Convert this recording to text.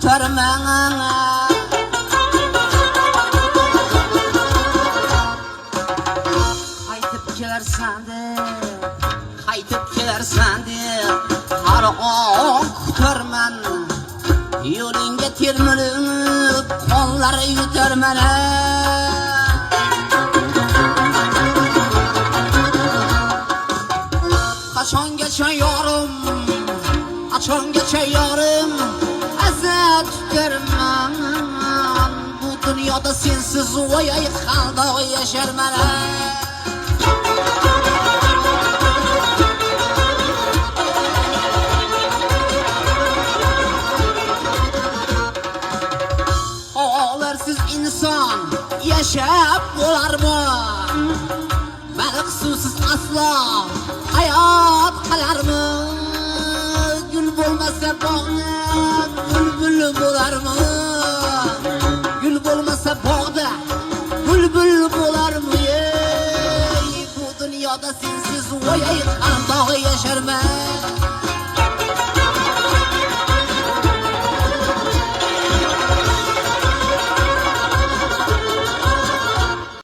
ko'tarman. Qaytib kelarsan deb har on kutarman. Yo'lingga termilib qonlar yutarman. Qachongacha yorim azat tutarman. Bu dunyoda sensiz voyay qaldoq yasharman. Olarsiz inson yashab bo'larmi? Baliq suvsiz aslo hayot qolarmi? Gul bo'lmasa bog'da bulbul bo'larmi? Gul bo'lmasa bog'da bulbul bo'larmi? Bu dunyoda sensiz voyay qaldoq yasharman.